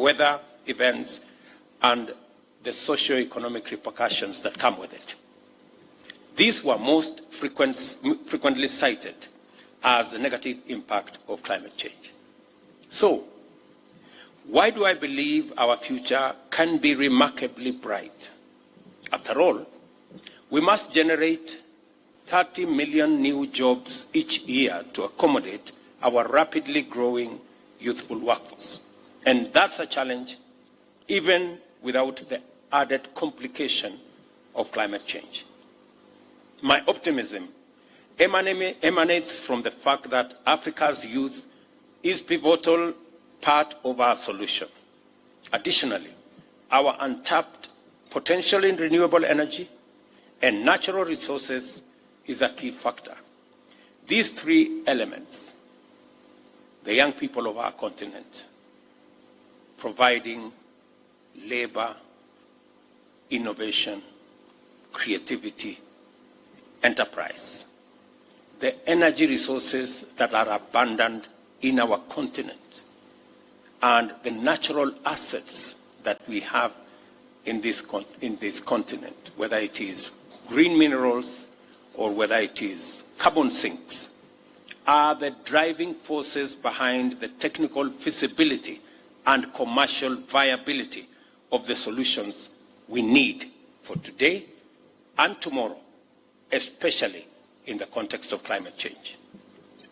weather events, and the socio-economic repercussions that come with it. These were most frequently cited as the negative impact of climate change. So, why do I believe our future can be remarkably bright? After all, we must generate 30 million new jobs each year to accommodate our rapidly growing youthful workforce. And that's a challenge even without the added complication of climate change. My optimism emanates from the fact that Africa's youth is a pivotal part of our solution. Additionally, our untapped potential in renewable energy and natural resources is a key factor. These three elements, the young people of our continent, providing labor, innovation, creativity, enterprise, the energy resources that are abundant in our continent, and the natural assets that we have in this continent, whether it is green minerals or whether it is carbon sinks, are the driving forces behind the technical feasibility and commercial viability of the solutions we need for today and tomorrow, especially in the context of climate change.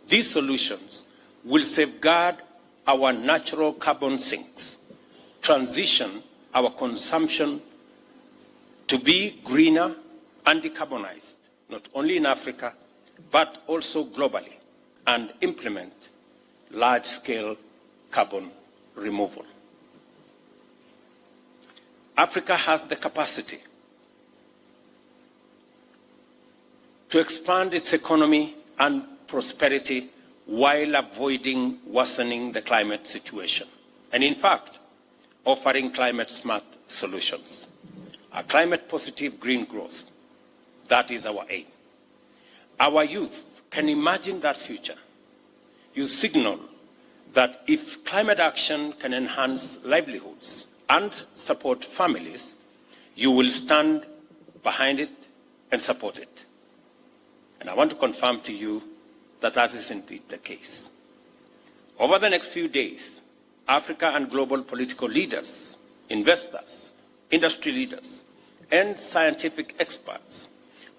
These solutions will safeguard our natural carbon sinks, transition our consumption to be greener and decarbonized, not only in Africa, but also globally, and implement large-scale carbon removal. Africa has the capacity to expand its economy and prosperity while avoiding worsening the climate situation, and in fact, offering climate-smart solutions. A climate-positive green growth, that is our aim. Our youth can imagine that future. You signal that if climate action can enhance livelihoods and support families, you will stand behind it and support it. And I want to confirm to you that that is indeed the case. Over the next few days, Africa and global political leaders, investors, industry leaders, and scientific experts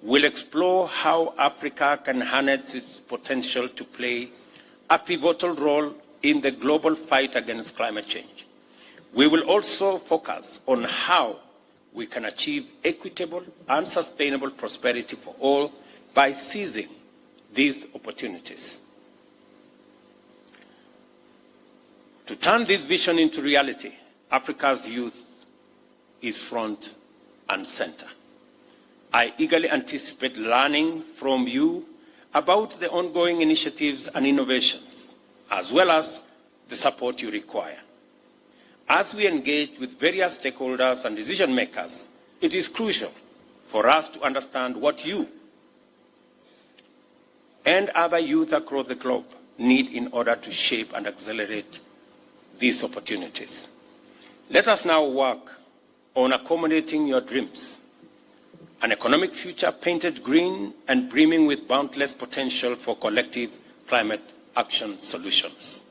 will explore how Africa can harness its potential to play a pivotal role in the global fight against climate change. We will also focus on how we can achieve equitable and sustainable prosperity for all by seizing these opportunities. To turn this vision into reality, Africa's youth is front and center. I eagerly anticipate learning from you about the ongoing initiatives and innovations, as well as the support you require. As we engage with various stakeholders and decision makers, it is crucial for us to understand what you and other youth across the globe need in order to shape and accelerate these opportunities. Let us now work on accommodating your dreams, an economic future painted green and brimming with boundless potential for collective climate action solutions.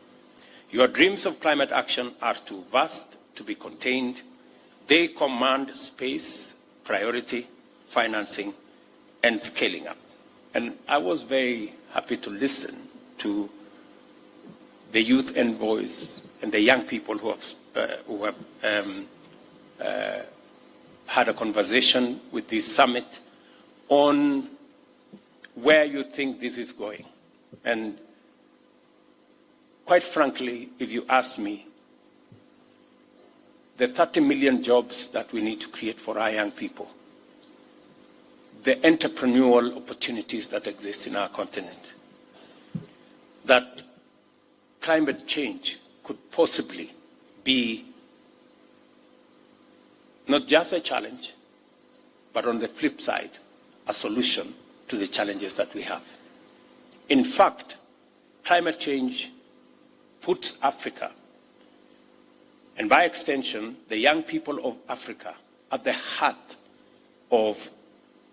Your dreams of climate action are too vast to be contained. They command space, priority, financing, and scaling up. And I was very happy to listen to the youth envoys and the young people who have had a conversation with this summit on where you think this is going. And quite frankly, if you ask me, the 30 million jobs that we need to create for our young people, the entrepreneurial opportunities that exist in our continent, that climate change could possibly be not just a challenge, but on the flip side, a solution to the challenges that we have. In fact, climate change puts Africa and by extension, the young people of Africa at the heart of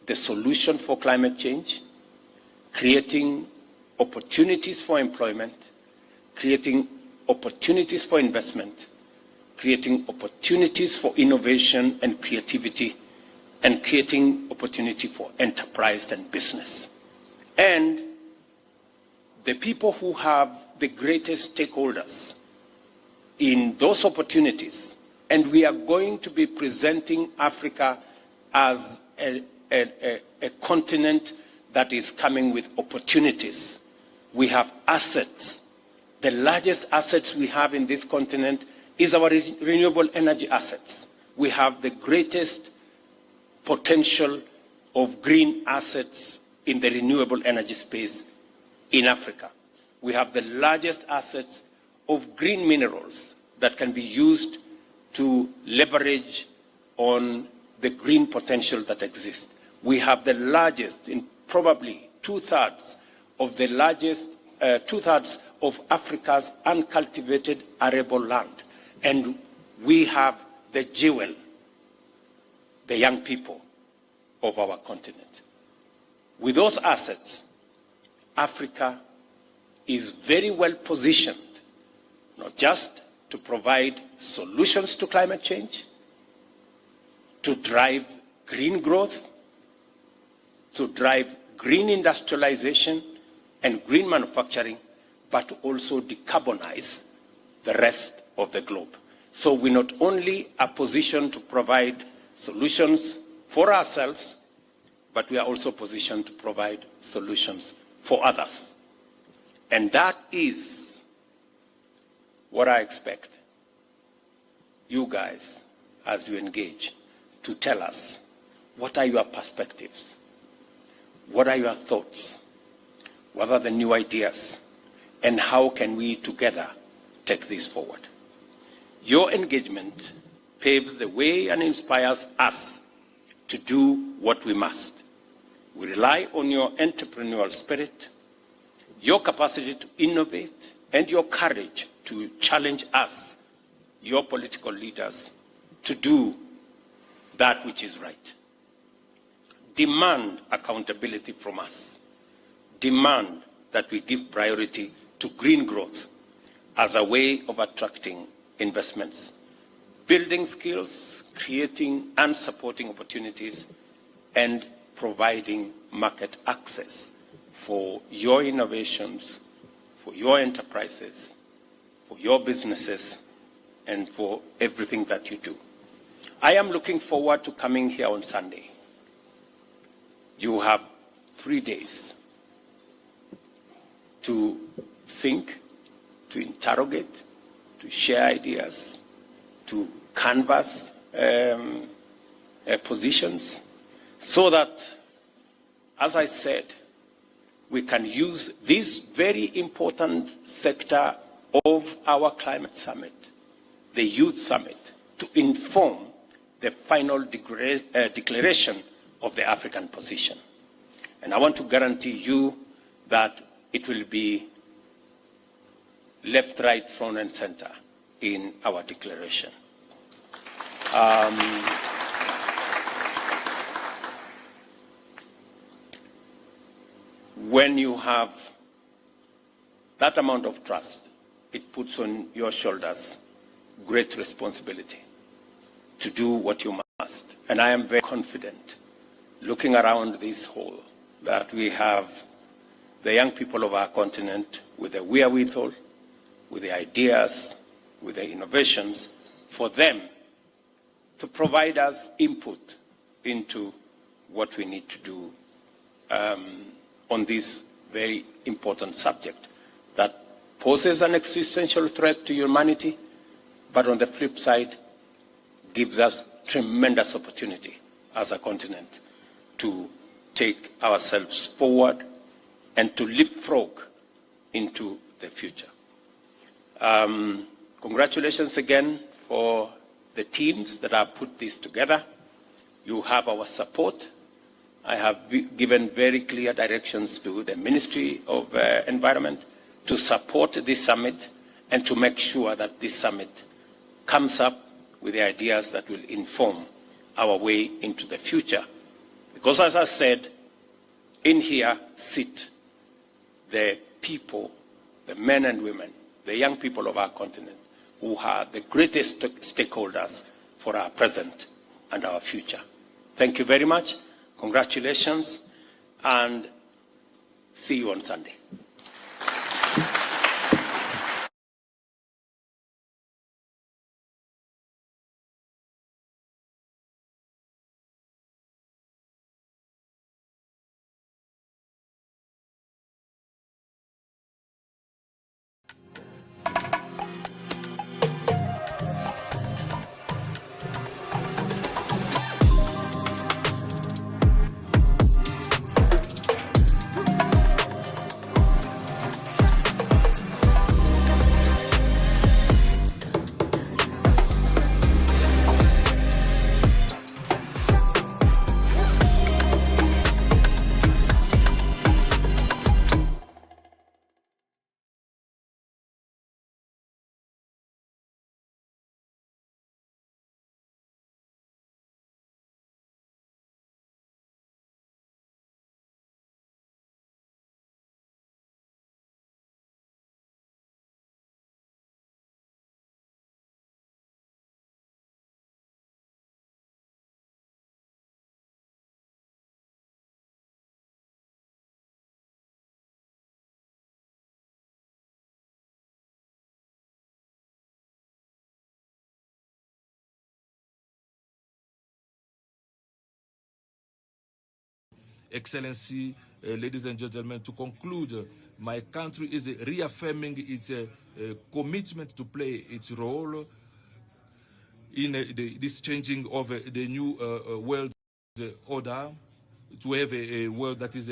the solution for climate change, creating opportunities for employment, creating opportunities for investment, creating opportunities for innovation and creativity, and creating opportunity for enterprise and business. And the people who have the greatest stakeholders in those opportunities, and we are going to be presenting Africa as a continent that is coming with opportunities. We have assets. The largest assets we have in this continent is our renewable energy assets. We have the greatest potential of green assets in the renewable energy space in Africa. We have the largest assets of green minerals that can be used to leverage on the green potential that exists. We have the largest, in probably two-thirds of the largest, two-thirds of Africa's uncultivated arable land. And we have the jewel, the young people of our continent. With those assets, Africa is very well positioned, not just to provide solutions to climate change, to drive green growth, to drive green industrialization and green manufacturing, but also decarbonize the rest of the globe. So we not only are positioned to provide solutions for ourselves, but we are also positioned to provide solutions for others. And that is what I expect you guys, as you engage, to tell us. What are your perspectives? What are your thoughts? What are the new ideas? And how can we together take this forward? Your engagement paves the way and inspires us to do what we must. We rely on your entrepreneurial spirit, your capacity to innovate, and your courage to challenge us, your political leaders, to do that which is right. Demand accountability from us. Demand that we give priority to green growth as a way of attracting investments, building skills, creating and supporting opportunities, and providing market access for your innovations, for your enterprises, for your businesses, and for everything that you do. I am looking forward to coming here on Sunday. You have 3 days to think, to interrogate, to share ideas, to canvass positions, so that, as I said, we can use this very important sector of our climate summit, the Youth Summit, to inform the final declaration of the African position. And I want to guarantee you that it will be left, right, front, and center in our declaration. When you have that amount of trust, it puts on your shoulders great responsibility to do what you must. And I am very confident, looking around this hall, that we have the young people of our continent with the wherewithal, with the ideas, with the innovations, for them to provide us input into what we need to do on this very important subject that poses an existential threat to humanity, but on the flip side, gives us tremendous opportunity as a continent to take ourselves forward and to leapfrog into the future. Congratulations again for the teams that have put this together. You have our support. I have given very clear directions to the Ministry of Environment to support this summit and to make sure that this summit comes up with the ideas that will inform our way into the future. Because as I said, in here sit the people, the men and women, the young people of our continent, who are the greatest stakeholders for our present and our future. Thank you very much. Congratulations, and see you on Sunday. Excellency, ladies and gentlemen, to conclude, my country is reaffirming its commitment to play its role in this changing of the new world order, to have a world that is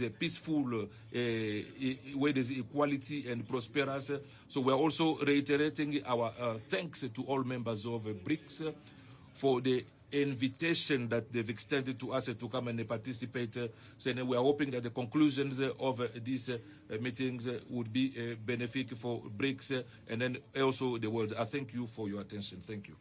a peaceful, where there's equality and prosperous. So we are also reiterating our thanks to all members of BRICS for the invitation that they've extended to us to come and participate. So we are hoping that the conclusions of these meetings would be beneficial for BRICS and then also the world. I thank you for your attention. Thank you.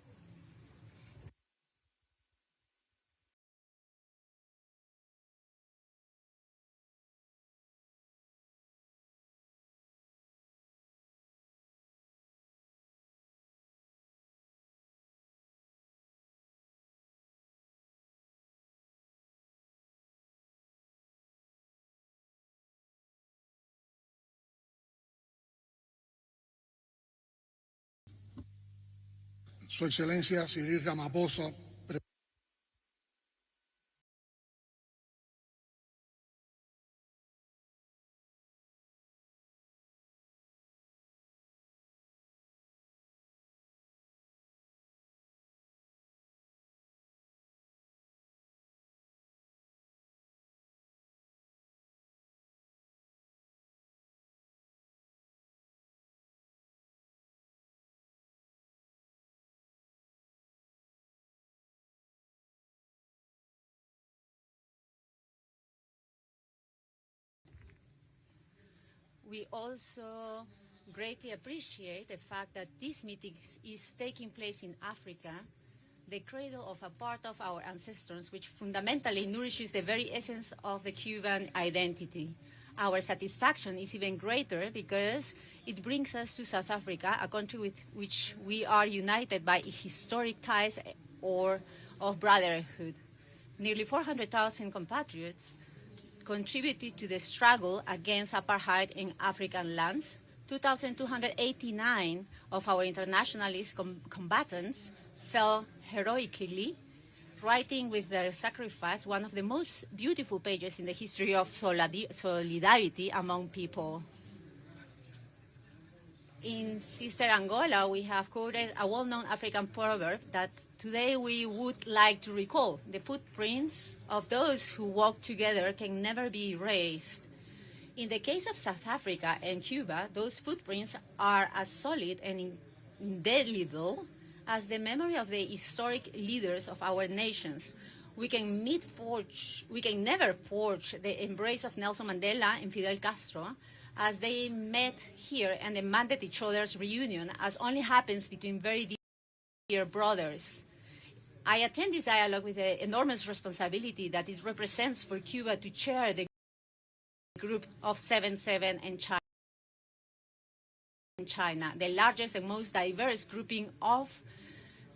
Su Excelencia Cyril Ramaphosa, We also greatly appreciate the fact that this meeting is taking place in Africa, the cradle of a part of our ancestors, which fundamentally nourishes the very essence of the Cuban identity. Our satisfaction is even greater because it brings us to South Africa, a country with which we are united by historic ties or of brotherhood. Nearly 400,000 compatriots contributed to the struggle against apartheid in African lands. 2,289 of our internationalist combatants fell heroically, writing with their sacrifice one of the most beautiful pages in the history of solidarity among people. In Sister Angola, we have quoted a well-known African proverb that today we would like to recall. The footprints of those who walk together can never be erased. In the case of South Africa and Cuba, those footprints are as solid and indelible as the memory of the historic leaders of our nations. We can never forge the embrace of Nelson Mandela and Fidel Castro, as they met here and demanded each other's reunion, as only happens between very dear brothers. I attend this dialogue with the enormous responsibility that it represents for Cuba to chair the group of 7-7 in China, the largest and most diverse grouping of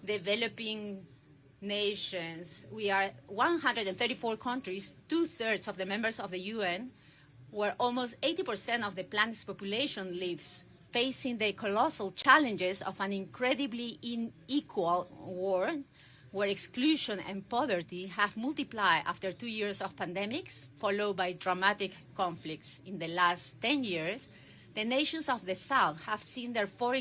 developing nations. We are 134 countries, 2/3 of the members of the UN, where almost 80% of the planet's population lives, facing the colossal challenges of an incredibly unequal world, where exclusion and poverty have multiplied after 2 years of pandemics, followed by dramatic conflicts. In the last 10 years, the nations of the South have seen their foreign